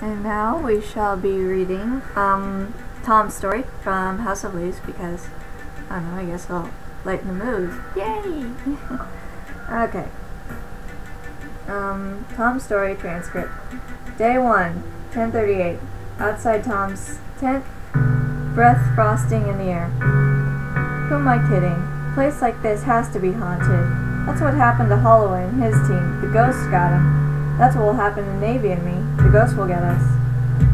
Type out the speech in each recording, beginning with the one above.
And now we shall be reading Tom's story from House of Leaves because, I don't know, I guess I'll lighten the mood. Yay! Okay. Tom's story transcript. Day 1, 10:38. Outside Tom's tent, breath frosting in the air. Who am I kidding? A place like this has to be haunted. That's what happened to Holloway and his team. The ghosts got him. That's what will happen to Navy and me. The ghosts will get us.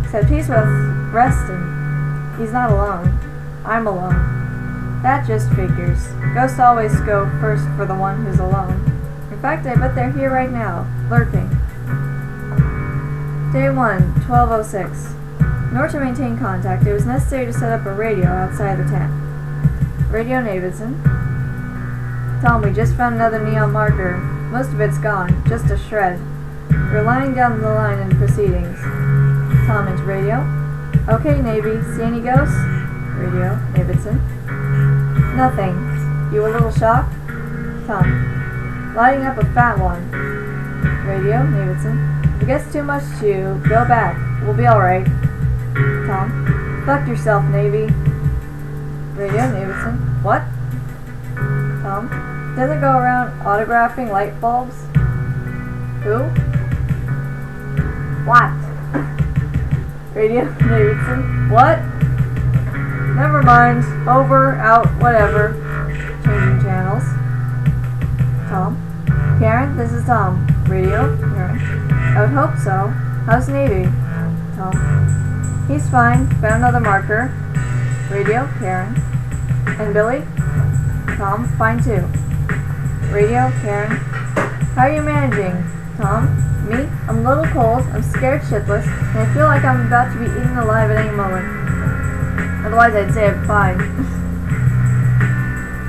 Except he's with Reston. He's not alone. I'm alone. That just figures. Ghosts always go first for the one who's alone. In fact, I bet they're here right now, lurking. Day 1, 12:06. In order to maintain contact, it was necessary to set up a radio outside the tent. Radio Davidson. Tom, we just found another neon marker. Most of it's gone, just a shred. We're lining down the line in proceedings. Tom into radio. Okay, Navy, see any ghosts? Radio Davidson. Nothing. You a little shocked? Tom. Lighting up a fat one. Radio Davidson. If it gets too much to you, go back. We'll be alright. Tom. Fuck yourself, Navy. Radio Davidson. What? Tom. Doesn't go around autographing light bulbs? Who? What? Radio Davidson. What? Never mind. Over, out, whatever. Changing channels. Tom. Karen, this is Tom. Radio. Karen. I would hope so. How's Navy? Tom. He's fine. Found another marker. Radio. Karen. And Billy? Tom. Fine too. Radio. Karen. How are you managing? Tom. Me? I'm a little cold. I'm scared shitless. And I feel like I'm about to be eaten alive at any moment. Otherwise I'd say I'm fine.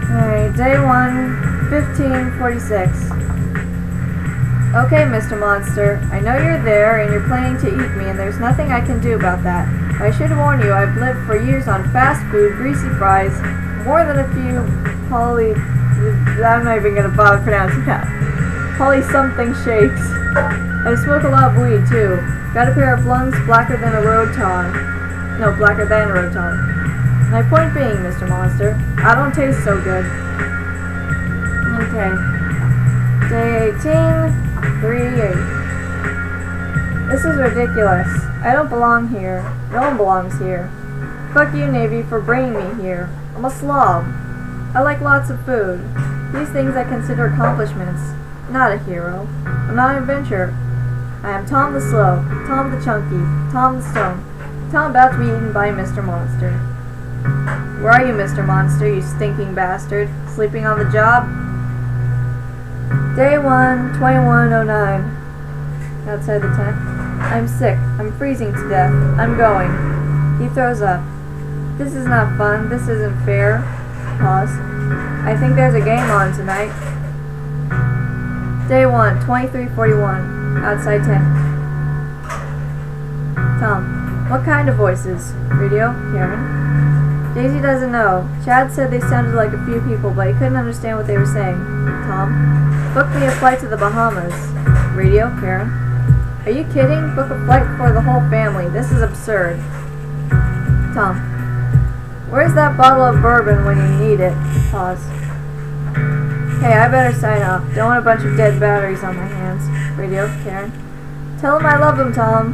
Alright, day 1, 15:46. Okay, Mr. Monster, I know you're there and you're planning to eat me and there's nothing I can do about that. But I should warn you, I've lived for years on fast food, greasy fries, more than a few I'm not even gonna bother pronouncing that. Poly-something shakes. I smoke a lot of weed, too. Got a pair of lungs blacker than a road tar. No, blacker than a road tar. My point being, Mr. Monster, I don't taste so good. Okay. Day 18, 3/8. This is ridiculous. I don't belong here. No one belongs here. Fuck you, Navy, for bringing me here. I'm a slob. I like lots of food. These things I consider accomplishments. Not a hero. I'm not an adventurer. I am Tom the Slow, Tom the Chunky, Tom the Stone, Tom about to be eaten by Mr. Monster. Where are you, Mr. Monster, you stinking bastard? Sleeping on the job? Day 1, 21:09. Outside the tent. I'm sick. I'm freezing to death. I'm going. He throws up. This is not fun. This isn't fair. Pause. I think there's a game on tonight. Day 1, 23:41. Outside tent. Tom. What kind of voices? Radio. Karen. Daisy doesn't know. Chad said they sounded like a few people, but he couldn't understand what they were saying. Tom. Book me a flight to the Bahamas. Radio. Karen. Are you kidding? Book a flight for the whole family. This is absurd. Tom. Where's that bottle of bourbon when you need it? Pause. Hey, I better sign off. Don't want a bunch of dead batteries on my hands. Radio. Karen. Tell him I love him, Tom.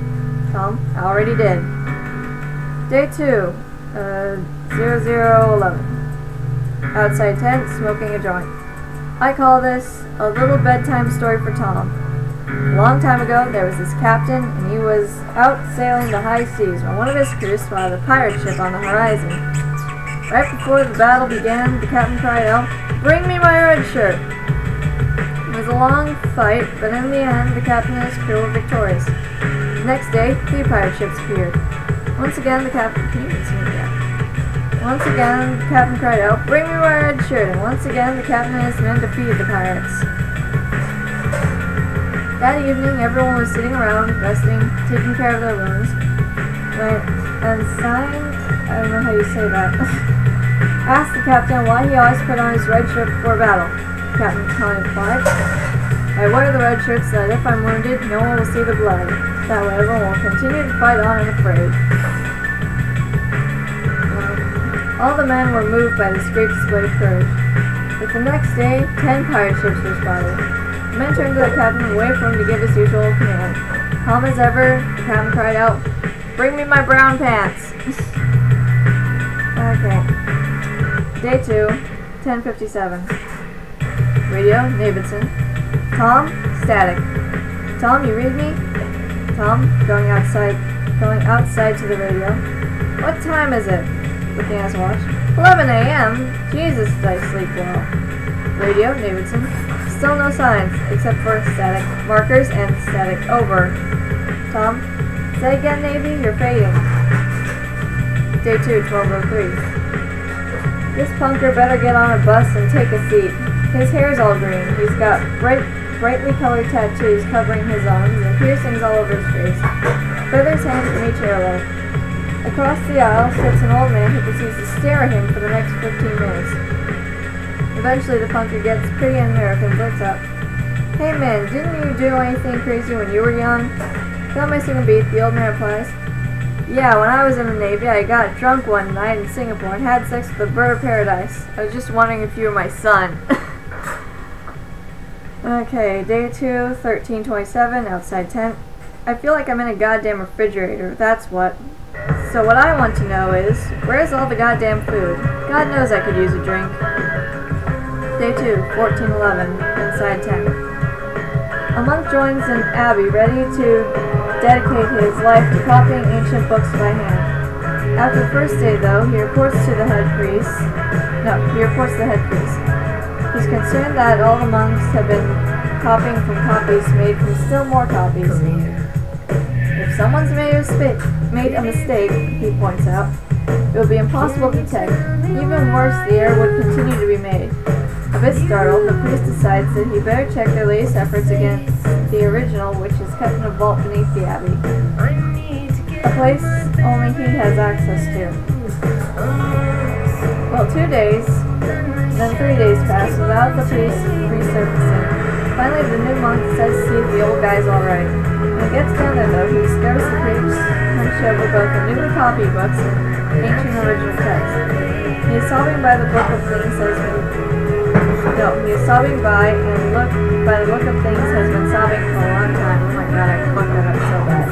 Tom. I already did. Day 2. 00:11. Outside tent, smoking a joint. I call this a little bedtime story for Tom. A long time ago, there was this captain, and he was out sailing the high seas when one of his crew spotted a pirate ship on the horizon. Right before the battle began, the captain cried out, "Bring me my red shirt!" It was a long fight, but in the end, the captain and his crew were victorious. The next day, 3 pirate ships appeared. Once again, the captain... Can you even see me yet? Once again, the captain cried out, "Bring me my red shirt!" And once again, the captain and his men defeated the pirates. That evening, everyone was sitting around, resting, taking care of their wounds, when Ensign, I don't know how you say that, asked the captain why he always put on his red shirt before battle. Captain Connie replied, I wear the red shirt so that if I'm wounded, no one will see the blood. That way everyone will continue to fight on unafraid. All the men were moved by this great display of courage. But the next day, 10 pirate ships were spotted. The men turned to the captain and waited for him to give his usual command. Calm as ever, the captain cried out, "Bring me my brown pants!" Okay. Day 2, 10:57. Radio, Davidson. Tom, static. Tom, you read me? Tom, going outside to the radio. What time is it? Looking at his watch. 11 a.m.? Jesus, did I sleep well. Radio, Davidson. Still no signs, except for static markers and static over. Tom, say again, Navy, you're fading. Day 2, 12:03. This punker better get on a bus and take a seat. His hair's all green. He's got brightly colored tattoos covering his arms and piercings all over his face. Feathers hang from each airlobe. Across the aisle sits an old man who proceeds to stare at him for the next 15 minutes. Eventually the punker gets pretty unnerved and blurts out, "Hey man, didn't you do anything crazy when you were young?" "Not missing a beat," the old man replies. "Yeah, when I was in the Navy, I got drunk one night in Singapore and had sex with a bird of paradise. I was just wondering if you were my son." Okay, day 2, 13:27, outside tent. I feel like I'm in a goddamn refrigerator, that's what. So what I want to know is, where's all the goddamn food? God knows I could use a drink. Day 2, 14:11, inside tent. A monk joins an abbey ready to dedicate his life to copying ancient books by hand. After the first day, though, he reports to the head priest. He's concerned that all the monks have been copying from copies made from still more copies. If someone's made a mistake, he points out, it would be impossible to detect. Even worse, the error would continue to be made. A bit startled, the priest decides that he better check their latest efforts against the original, which is kept in a vault beneath the abbey. A place only he has access to. Well, 2 days, then 3 days pass without the priest resurfacing. Finally, the new monk decides to see if the old guy's alright. When he gets down there, though, he discovers the priest hunched over both the newly copied books and ancient original text. He is sobbing by the book of things that has been... No, he is sobbing by the look of things has been sobbing for a long time. Oh my god, I fucked that up so bad.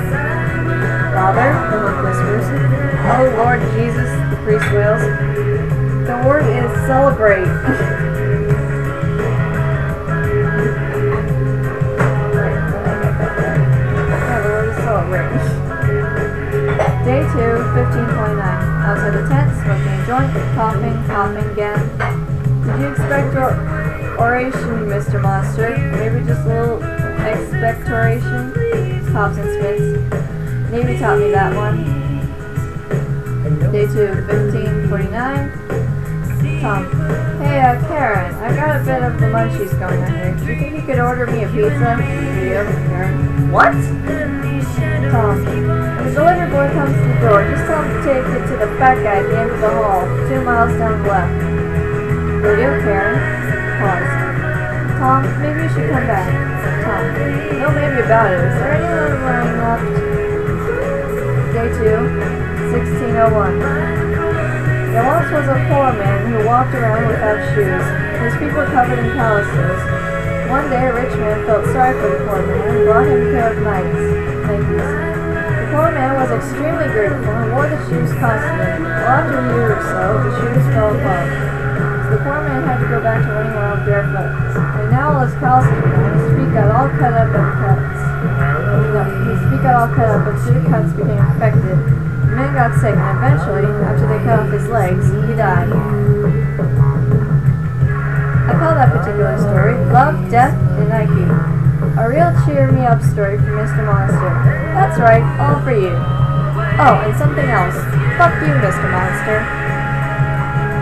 "Father," the monk whispers. "Oh Lord Jesus," the priest wails. "The word is celebrate." Day 2, 15:29. Outside the tent, smoking a joint, coughing again. Did you expect oration, Mr. Monster? Maybe just a little expectoration? Pops and spits. Navy taught me that one. Day 2, 15:49. Tom. "Hey, Karen, I got a bit of the munchies going on here. Do you think you could order me a pizza?" Radio, Karen. "What?" Tom. "When the delivery boy comes to the door, just tell him to take it to the fat guy at the end of the hall, 2 miles down the left." Radio, Karen. Pause. "Tom, maybe you should come back." Tom. "No maybe about it. Is there anyone wearing left?" Day 2, 16:01. There once was a poor man who walked around without shoes. His feet were covered in calluses. One day a rich man felt sorry for the poor man and brought him a pair of Nikes. The poor man was extremely grateful and wore the shoes constantly. Well, after a year or so, the shoes fell apart. So the poor man had to go back to running around barefoot. And now all his calluses were gone, his feet got all cut up and cuts. So the cuts became infected. The man got sick, and eventually, after they cut off his legs, he died. I call that particular story Love, Death, and Nike. A real cheer-me-up story from Mr. Monster. That's right, all for you. Oh, and something else. Fuck you, Mr. Monster.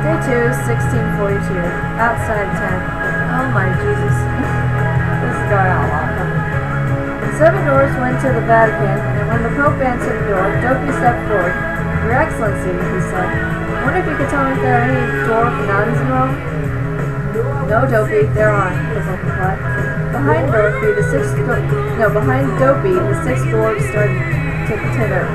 Day 2, 16:42. Outside tent. Oh my Jesus. This is going on long. 7 doors went to the Vatican, and when the Pope answered the door, Dopey stepped forward. "Your Excellency," he said, "I wonder if you could tell me if there are any Dwarf nuns in Rome?" "No, Dopey, there aren't," the Pope replied. Behind Dopey, the six dwarves started to titter.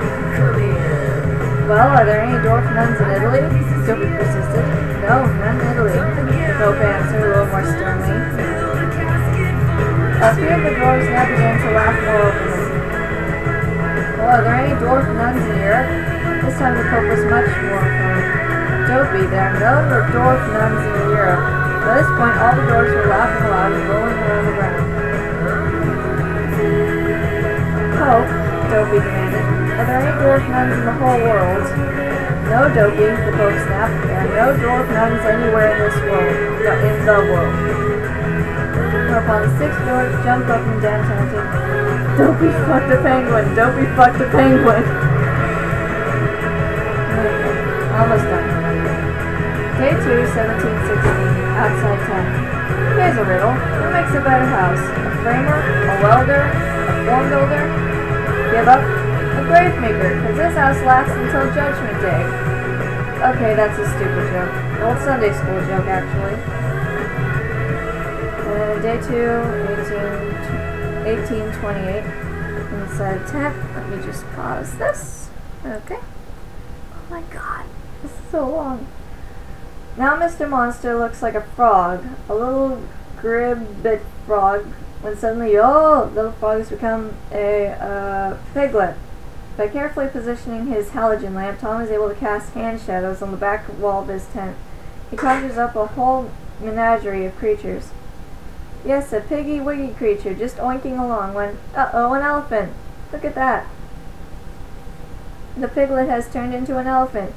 Well, are there any dwarf nuns in Italy? Dopey persisted. No, none in Italy. Dopey answered a little more sternly. A few of the dwarves now began to laugh more openly. Well, are there any dwarf nuns in Europe? This time the Pope was much more firm. Dopey, there are no dwarf nuns in Europe. By this point, all the dwarves were laughing aloud and rolling around the ground. Pope, Dopey demanded, are there any dwarf nuns in the whole world? No, Dopey, the Pope snapped. There are no dwarf nuns anywhere in this world. No, in the world. Whereupon the six dwarves jumped up and down chanting, Dopey fucked a penguin! Dopey fucked a penguin! Okay, almost done. Day 2, 1716, outside town. Here's a riddle. Who makes a better house? A framer? A welder? A form builder? Give up? A grave maker, because this house lasts until Judgment Day. Okay, that's a stupid joke. Old Sunday school joke, actually. Day 2, 1828. Inside tent. Let me just pause this. Okay. Oh my god. This is so long. Now Mr. Monster looks like a frog. A little gribbit frog. When suddenly, oh, little frog has become a piglet. By carefully positioning his halogen lamp, Tom is able to cast hand shadows on the back wall of his tent. He conjures up a whole menagerie of creatures. Yes, a piggy-wiggy creature just oinking along when, uh-oh, an elephant. Look at that. The piglet has turned into an elephant.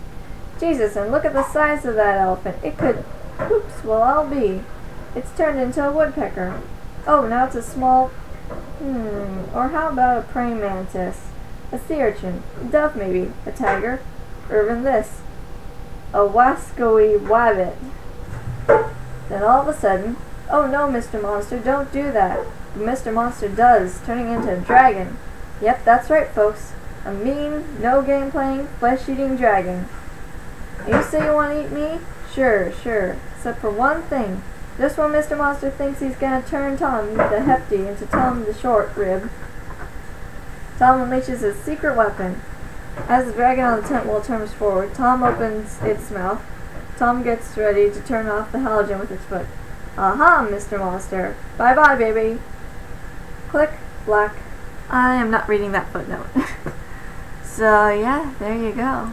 Jesus, and look at the size of that elephant. It could, oops, well, I'll be. It's turned into a woodpecker. Oh, now it's a small, or how about a praying mantis? A sea urchin, a dove maybe, a tiger, or even this, a wascoey wabbit. Then all of a sudden, oh no, Mr. Monster, don't do that. But Mr. Monster does, turning into a dragon. Yep, that's right, folks. A mean, no-game-playing, flesh-eating dragon. You say you want to eat me? Sure, except for one thing. Just when Mr. Monster thinks he's gonna turn Tom the Hefty into Tom the Short Rib, Tom unleashes his secret weapon. As the dragon on the tent wall turns forward, Tom opens its mouth. Tom gets ready to turn off the halogen with its foot. Aha, Mr. Monster. Bye-bye, baby. Click, black. I am not reading that footnote. So, yeah, there you go.